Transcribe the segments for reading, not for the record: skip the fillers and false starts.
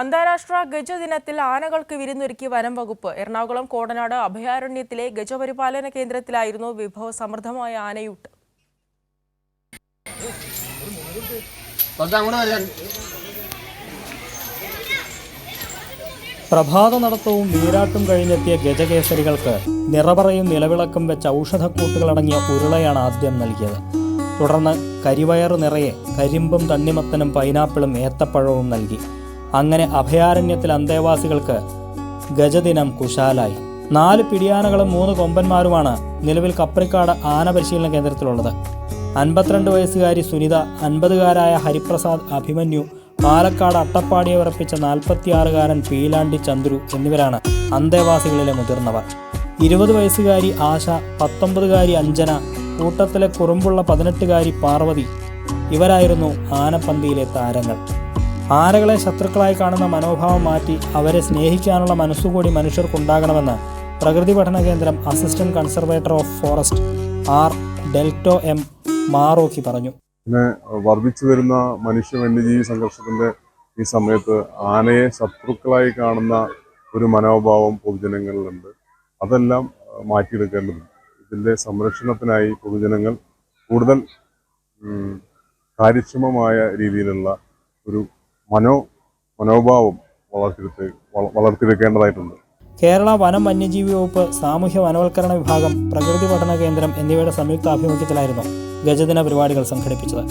അന്താരാഷ്ട്ര ഗജദിനത്തിൽ ആനകൾക്ക് വിരുന്നൊരുക്കി വനം വകുപ്പ്. എറണാകുളം കോടനാട് അഭയാരണ്യത്തിലെ ഗജപരിപാലന കേന്ദ്രത്തിലായിരുന്നു വിഭവസമൃദ്ധമായ ആനയൂട്ട്. പ്രഭാത നടത്തവും നീരാട്ടും കഴിഞ്ഞെത്തിയ ഗജകേസരികൾക്ക് നിറപറയും നിലവിളക്കും വെച്ച ഔഷധക്കൂട്ടുകളടങ്ങിയ ഉരുളയാണ് ആദ്യം നൽകിയത്. തുടർന്ന് കരിവയറു നിറയെ കരിമ്പും തണ്ണിമത്തനും പൈനാപ്പിളും ഏത്തപ്പഴവും നൽകി. അങ്ങനെ അഭയാരണ്യത്തിൽ അന്തേവാസികൾക്ക് ഗജദിനം കുശാലായി. 4 പിടിയാനകളും 3 കൊമ്പന്മാരുമാണ് നിലവിൽ കപ്രിക്കാട് ആന പരിശീലന കേന്ദ്രത്തിലുള്ളത്. 52 വയസ്സുകാരി സുനിത, 50കാരായ ഹരിപ്രസാദ്, അഭിമന്യു, പാലക്കാട് അട്ടപ്പാടിയെ വിറപ്പിച്ച 46കാരൻ പീലാണ്ടി ചന്ദ്രു എന്നിവരാണ് അന്തേവാസികളിലെ മുതിർന്നവർ. 20 വയസ്സുകാരി ആശ, 19കാരി അഞ്ജന, കൂട്ടത്തിലെ കുറുമ്പുള്ള 18കാരി പാർവതി ഇവരായിരുന്നു ആനപ്പന്തിയിലെ താരങ്ങൾ. ആനകളെ ശത്രുക്കളായി കാണുന്ന മനോഭാവം മാറ്റി അവരെ സ്നേഹിക്കാനുള്ള മനസ്സുകൂടി മനുഷ്യർക്കുണ്ടാകണമെന്ന് പ്രകൃതി പഠന കേന്ദ്രം assistant conservator of forest R ഡെൽറ്റോ എം മാറോക്കി പറഞ്ഞു. വർദ്ധിച്ചു വരുന്ന മനുഷ്യ വന്യജീവി സംഘർഷത്തിന്റെ ഈ സമയത്ത് ആനയെ ശത്രുക്കളായി കാണുന്ന ഒരു മനോഭാവം പൊതുജനങ്ങളിലുണ്ട്. അതെല്ലാം മാറ്റിയെടുക്കേണ്ടതുണ്ട്. ഇതിന്റെ സംരക്ഷണത്തിനായി പൊതുജനങ്ങൾ കൂടുതൽ കാര്യക്ഷമമായ രീതിയിലുള്ള ഒരു മനോഭാവം വളർത്തിയെടുക്കേണ്ടതായിട്ടുണ്ട്. കേരള വനം വന്യജീവി വകുപ്പ്, സാമൂഹ്യ വനവൽക്കരണ വിഭാഗം, പ്രകൃതി പഠന കേന്ദ്രം എന്നിവയുടെ സംയുക്ത ആഭിമുഖ്യത്തിലായിരുന്നു ഗജദിന പരിപാടികൾ സംഘടിപ്പിച്ചത്.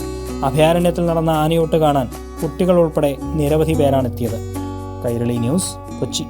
അഭയാരണ്യത്തിൽ നടന്ന ആനയൂട്ട് കാണാൻ കുട്ടികൾ ഉൾപ്പെടെ നിരവധി പേരാണെത്തിയത്. കൈരളി ന്യൂസ്, കൊച്ചി.